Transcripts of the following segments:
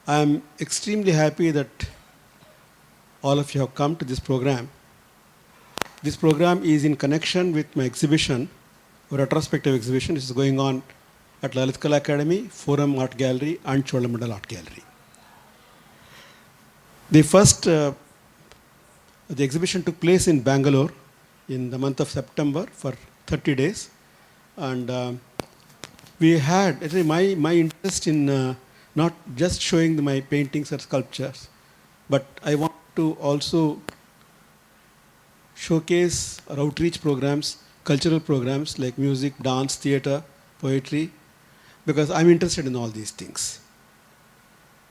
I'm extremely happy that all of you have come to this program. This program is in connection with my exhibition, a retrospective exhibition, which is going on at Lalit Kala Academy, Forum Art Gallery, and Cholamandal Art Gallery. The exhibition took place in Bangalore in the month of September for 30 days. And we had, actually my interest in not just showing my paintings or sculptures, but I want to also showcase or outreach programs, cultural programs like music, dance, theater, poetry, because I'm interested in all these things.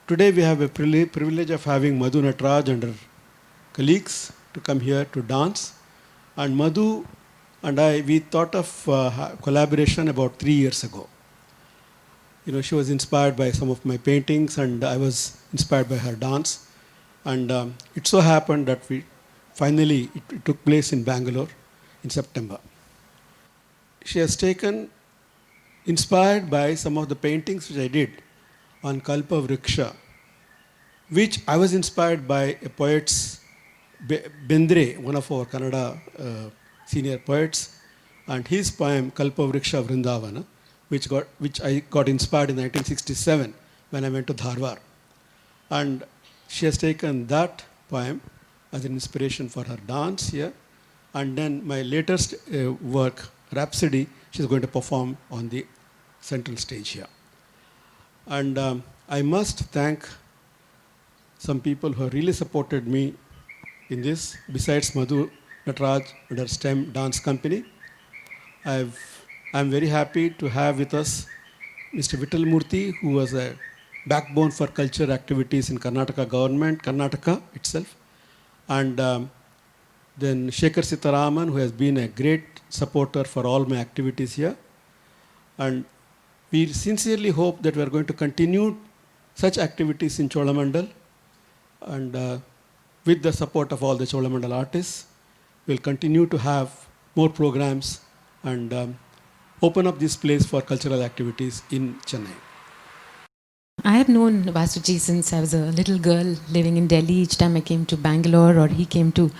Today we have a privilege of having Madhu Nataraj and her colleagues to come here to dance. And Madhu and I, we thought of collaboration about 3 years ago. You know, she was inspired by some of my paintings and I was inspired by her dance. And it so happened that finally it took place in Bangalore in September. She has taken, inspired by some of the paintings which I did on Kalpa Vriksha, which I was inspired by a poet's, Bendre, one of our Kannada senior poets, and his poem Kalpa Vriksha Vrindavana, which I got inspired in 1967 when I went to Dharwad. And she has taken that poem as an inspiration for her dance here. And then my latest work, Rhapsody, she's going to perform on the central stage here. And I must thank some people who have really supported me in this, besides Madhu Nataraj and her STEM dance company. I'm very happy to have with us Mr. Vittal Murthy, who was a backbone for culture activities in Karnataka government, Karnataka itself. And then Shekhar Sitaraman, who has been a great supporter for all my activities here. And we sincerely hope that we are going to continue such activities in Cholamandal. And with the support of all the Cholamandal artists, we'll continue to have more programs and open up this place for cultural activities in Chennai. I have known Vasuji since I was a little girl living in Delhi. Each time I came to Bangalore or he came to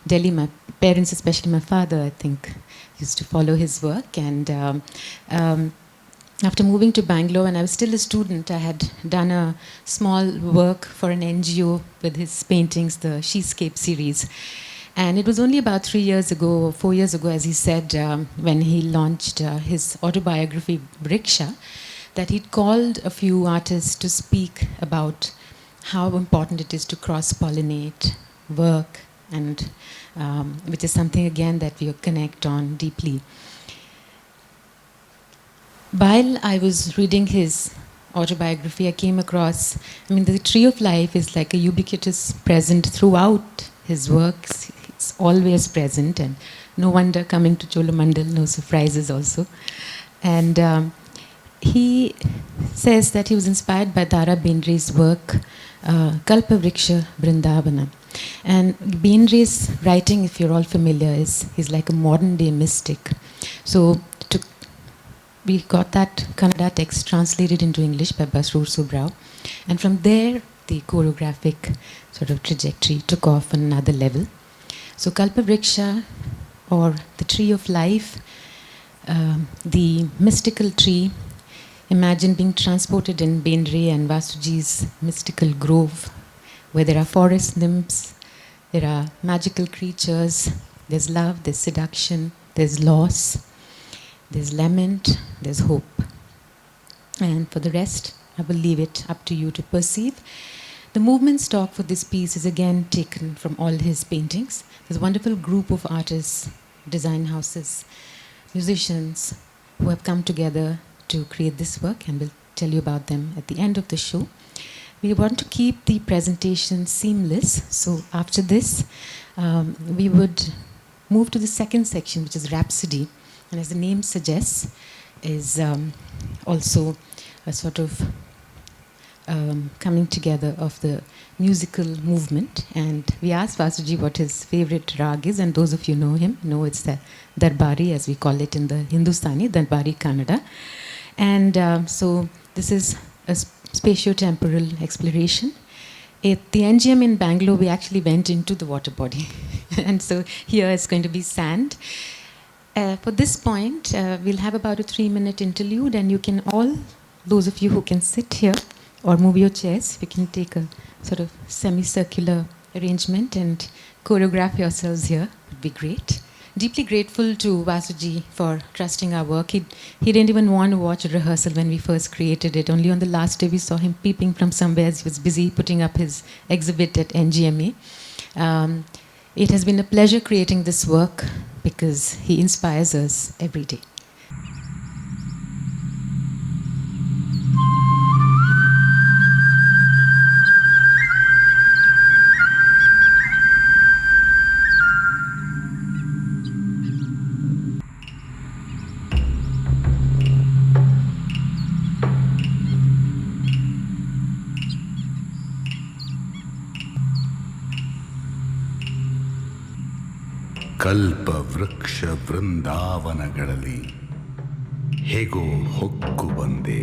Delhi, my parents, especially my father, I think, used to follow his work. And after moving to Bangalore, when I was still a student, I had done a small work for an NGO with his paintings, the Sheescape series. And it was only about 3 years ago, or 4 years ago, as he said, when he launched his autobiography, Vriksha, that he'd called a few artists to speak about how important it is to cross-pollinate work, and which is something, again, that we connect on deeply. While I was reading his autobiography, I came across, the tree of life is like a ubiquitous present throughout his works. It's always present, and no wonder coming to Cholamandal, no surprises also. And he says that he was inspired by Dara Bendre's work, Kalpa Vriksha Vrindavana. And Bendre's writing, if you're all familiar, he's like a modern day mystic. So we got that Kannada text translated into English by Basrur Subrao. And from there, the choreographic sort of trajectory took off on another level. So Kalpa Vriksha, or the tree of life, the mystical tree, imagine being transported in Bendre and Vasuji's mystical grove, where there are forest nymphs, there are magical creatures, there's love, there's seduction, there's loss, there's lament, there's hope. And for the rest, I will leave it up to you to perceive. The movement stock for this piece is again taken from all his paintings. There's a wonderful group of artists, design houses, musicians who have come together to create this work, and we'll tell you about them at the end of the show. We want to keep the presentation seamless, so after this, we would move to the second section, which is Rhapsody, and as the name suggests, is also a sort of coming together of the musical movement. And we asked Vasuji what his favorite rag is, and those of you know him know it's the Darbari, as we call it in the Hindustani, Darbari Kannada. And so this is a spatio-temporal exploration. At the NGM in Bangalore, we actually went into the water body. And so here is going to be sand. For this point, we'll have about a 3-minute interlude, and you can all, those of you who can sit here or move your chairs, we can take a sort of semicircular arrangement and choreograph yourselves here. Would be great. Deeply grateful to Vasuji for trusting our work. He didn't even want to watch a rehearsal when we first created it. Only on the last day we saw him peeping from somewhere as he was busy putting up his exhibit at NGMA. It has been a pleasure creating this work because he inspires us every day. ಕಲ್ಪ ವೃಕ್ಷ ವೃಂದಾವನಗಳಲ್ಲಿ ಹೇಗೋ ಹೊಕ್ಕು ಬಂದೆ.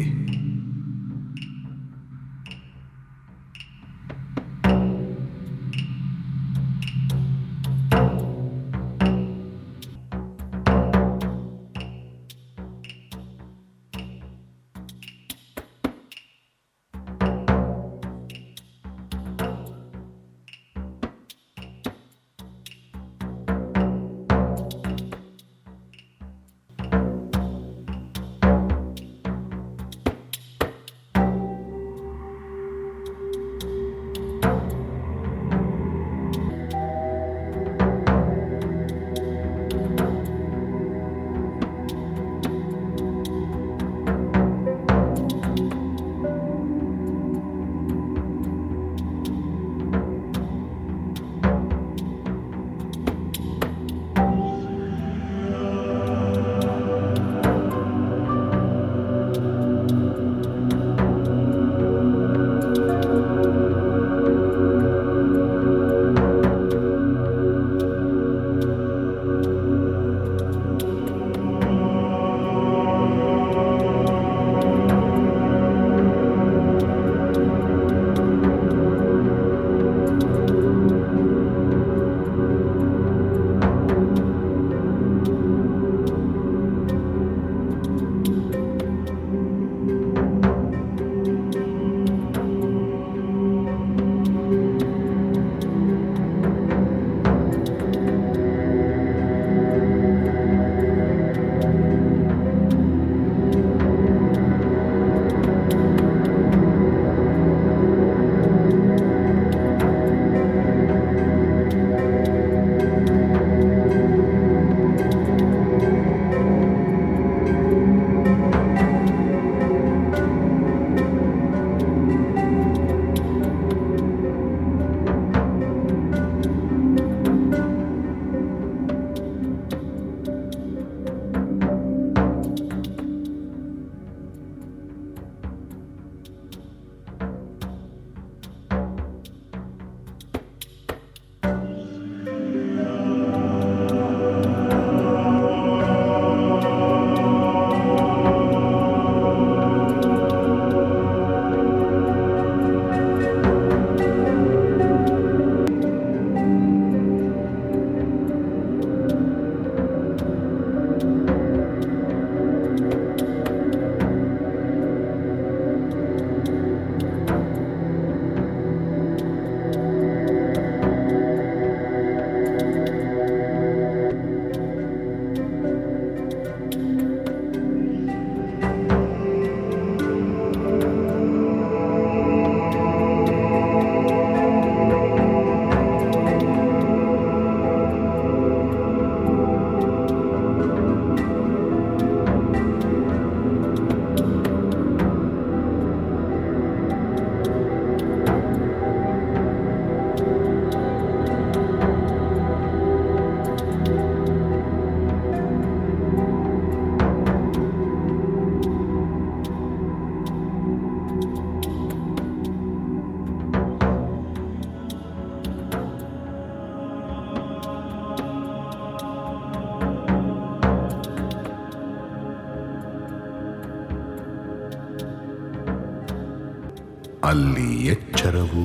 ಅಲ್ಲಿ ಎಚ್ಚರವು,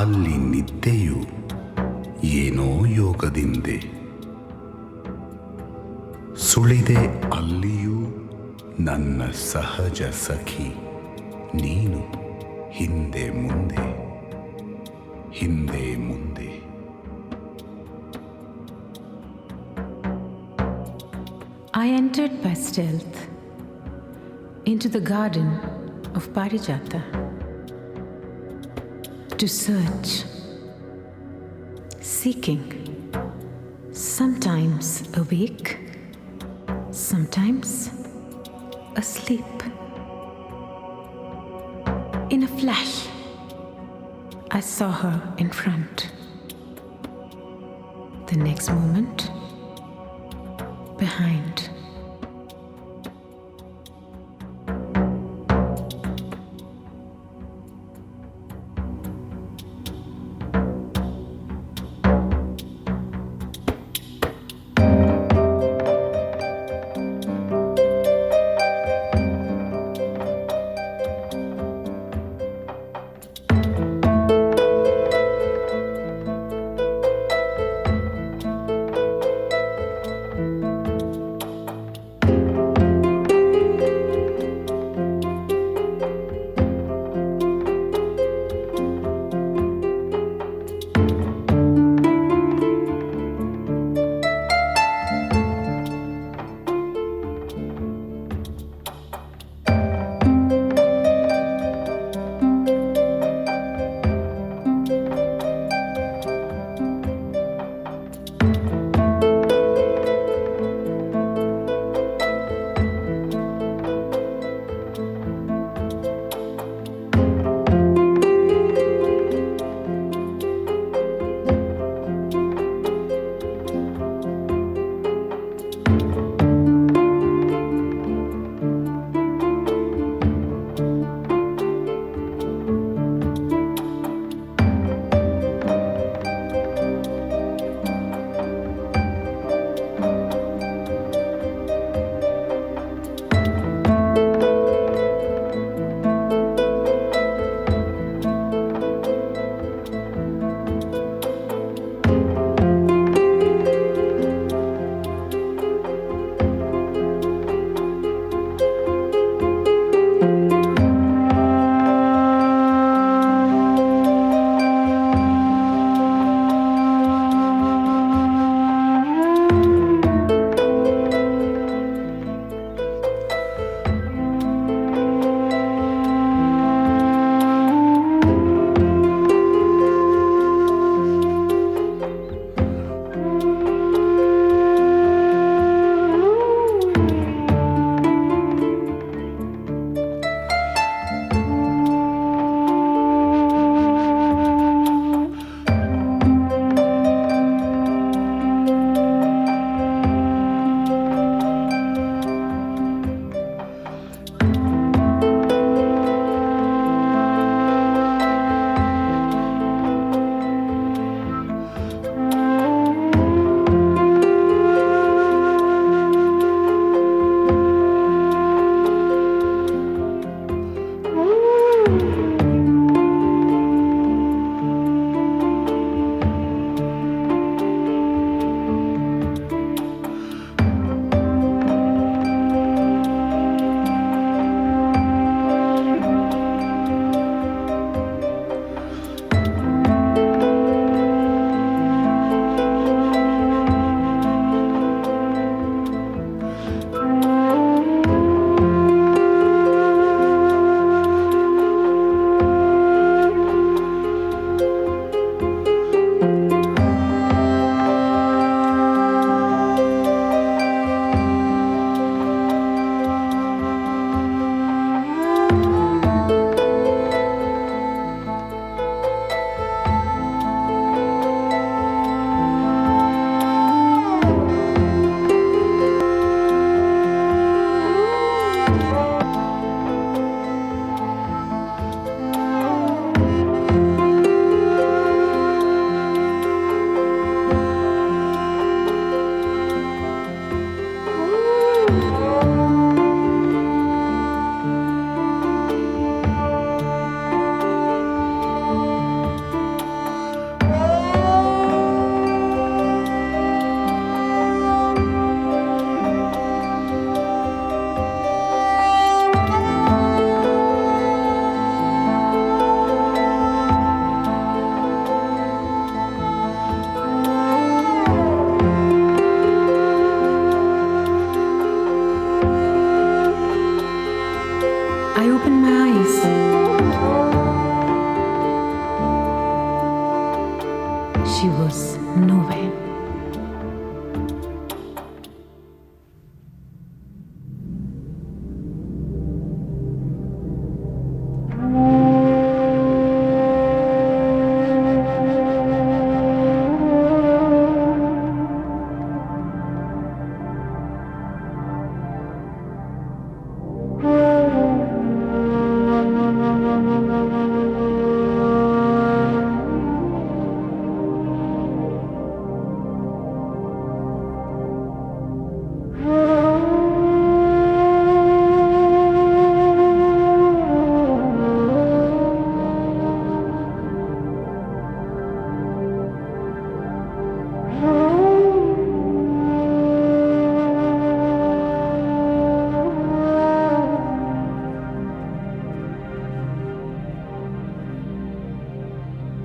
ಅಲ್ಲಿ ನಿದ್ದೆಯು ಏನೋ ಯೋಗದಿಂದೆ. ಸುಳಿದೆ ಅಲ್ಲಿಯೂ ನನ್ನ ಸಹಜ ಸಖಿ ನೀನು, ಹಿಂದೆ ಮುಂದೆ ಹಿಂದೆ ಮುಂದೆ. I entered by stealth into the garden of Parijata to search, seeking, sometimes awake, sometimes asleep. In a flash, I saw her in front. The next moment, behind.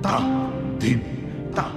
ta din ta din ta din ta ta din ta din ta din ta din ta ta din ta din ta din ta din ta ta din ta din ta din ta din ta ta din ta din ta din ta din ta ta din ta din ta din ta din ta ta din ta din ta din ta din ta ta din ta din ta din ta din ta ta din ta din ta din ta din ta ta din ta din ta din ta din ta ta din ta din ta din ta din ta ta din ta din ta din ta din ta ta din ta din ta din ta din ta din din ta din ta din din ta din din ta din ta din din din ta din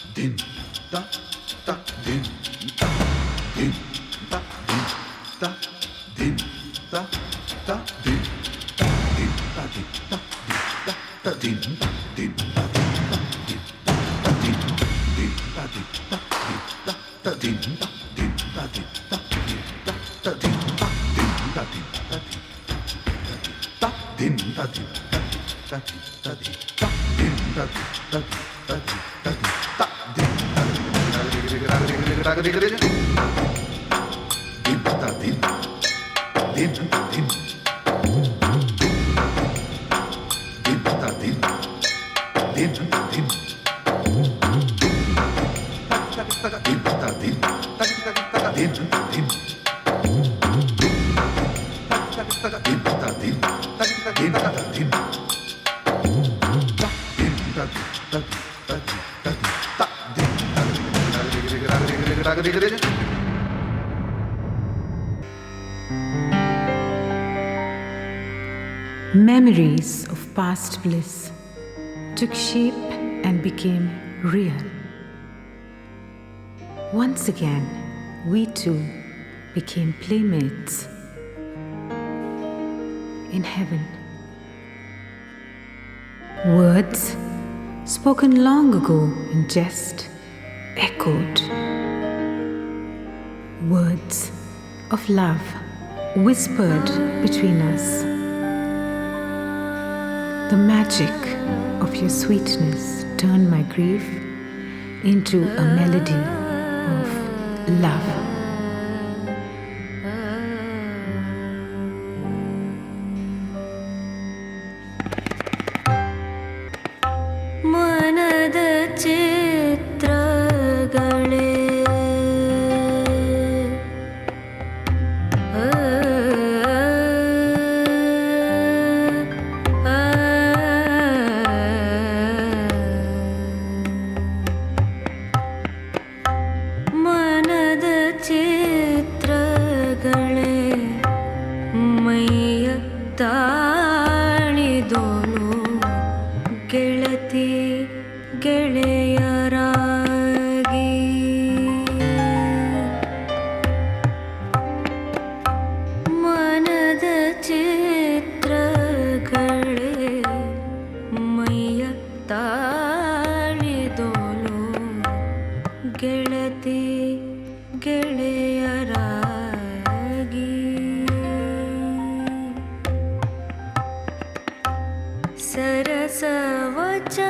din ta ta din ta din ta ta din ta din ta din ta din din ta din din ta ta din ta din ta ta din ta din ta ta din ta din Memories of past bliss took shape and became real. Once again, we two became playmates in heaven. Words spoken long ago in jest echoed. Words of love whispered between us. The magic of your sweetness turned my grief into a melody of love. ಮನದ ಚಿತ್ರಗಳೇ ಮನದ ಚಿತ್ರಗಳೇ ಮೈಯ ತಾಳಿದೋನು ಗೆಳತಿ ಗೆಳೆಯರಾಗಿ ಮನದ ಚಿತ್ರಗಳೇ ಮೈಯ ತಾಳಿದೋನು ಗೆಳತಿ ಗೆಳೆಯರಾಗಿ ಸರಸ ವಚನಗಳ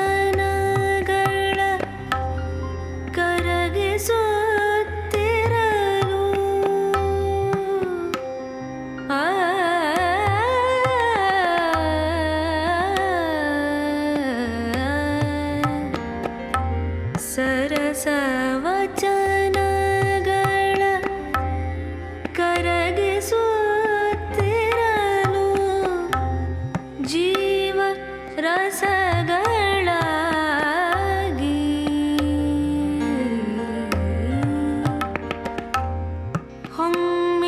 ಕರಗಿಸುತ್ತಿರಲು ಆ ಸರಸ ವಚನಗಳ ಕರಗಿಸುತ್ತಿರಲು ಜೀವ ರಸಗಳಾಗಿ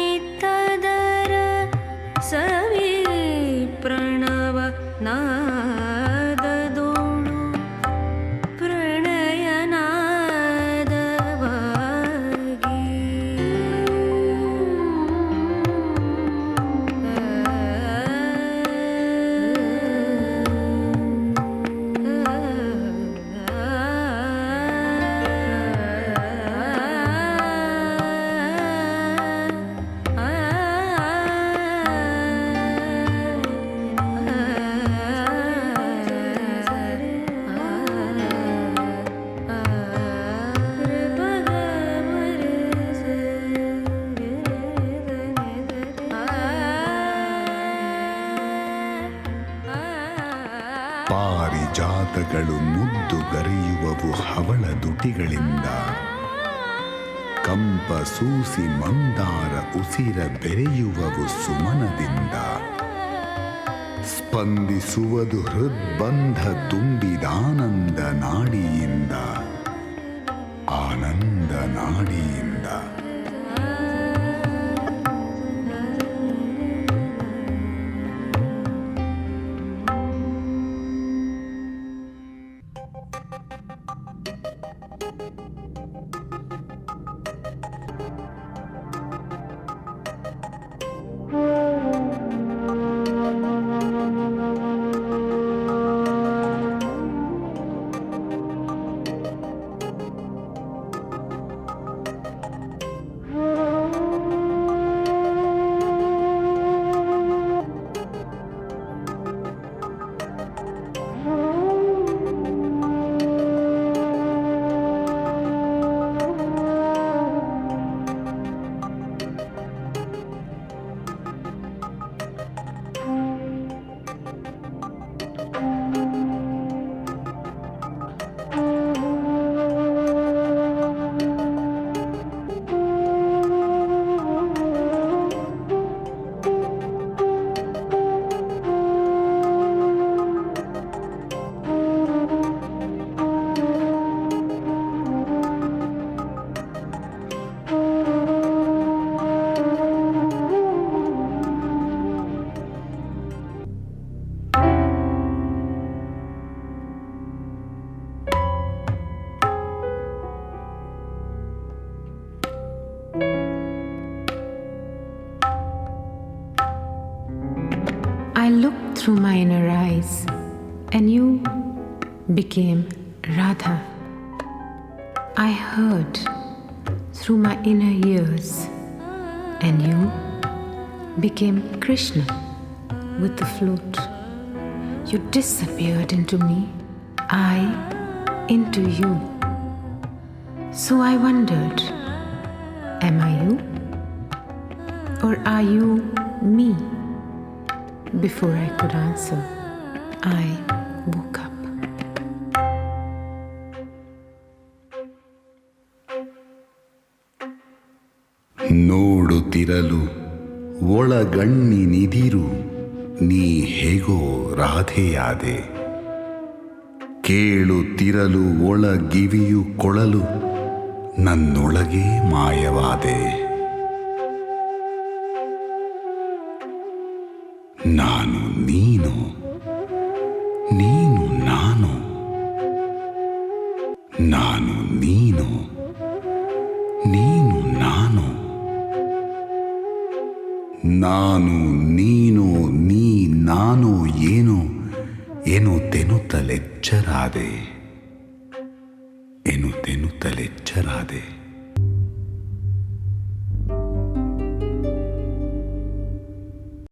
ಹೊಮ್ಮಿತ್ತದರ ಸವಿ ಪ್ರಣವ ನಾದದೋಳು ಪ್ರಣಯ ನಾದವಾಗಿ ಪಾರಿಜಾತಗಳು ಮುದ್ದುಗರೆಯುವವು ಹವಳ ದುಟಿಗಳಿಂದ, ಕಂಪ ಸೂಸಿ ಮಂದಾರ ಉಸಿರ ಬೆರೆಯುವವು ಸುಮನದಿಂದ, ಸ್ಪಂದಿಸುವುದು ಹೃದ್ಬಂಧ ತುಂಬಿದಾನಂದ ನಾಡಿಯಿಂದ, ಆನಂದ ನಾಡಿಯಿಂದ. looked through my inner eyes and you became Radha. I heard through my inner ears and you became Krishna with the flute. You disappeared into me, I into you. So I wondered, am I you? Or are you me? Before I could answer, I woke up. ನೋಡುತ್ತಿರಲು ಒಳಗಣ್ಣಿನಿದಿರು ನೀ ಹೇಗೋ ರಾಧೆಯಾದೆ. ಕೇಳುತ್ತಿರಲು ಒಳಗಿವಿಯು ಕೊಳಲು ನನ್ನೊಳಗೆ ಮಾಯವಾದೆ. ನಾನು ನೀನು, ನೀನು ನಾನು, ನಾನು ನೀನು, ನೀನು ನಾನು, ನಾನು ನೀನು ನೀ ನಾನು ಏನು ಎನ್ನುತ್ತೆನ್ನುತ್ತಲೆಚ್ಚರಾದೆ, ಎನ್ನುತ್ತೆನ್ನುತ್ತಲೆಚ್ಚರಾದೆ.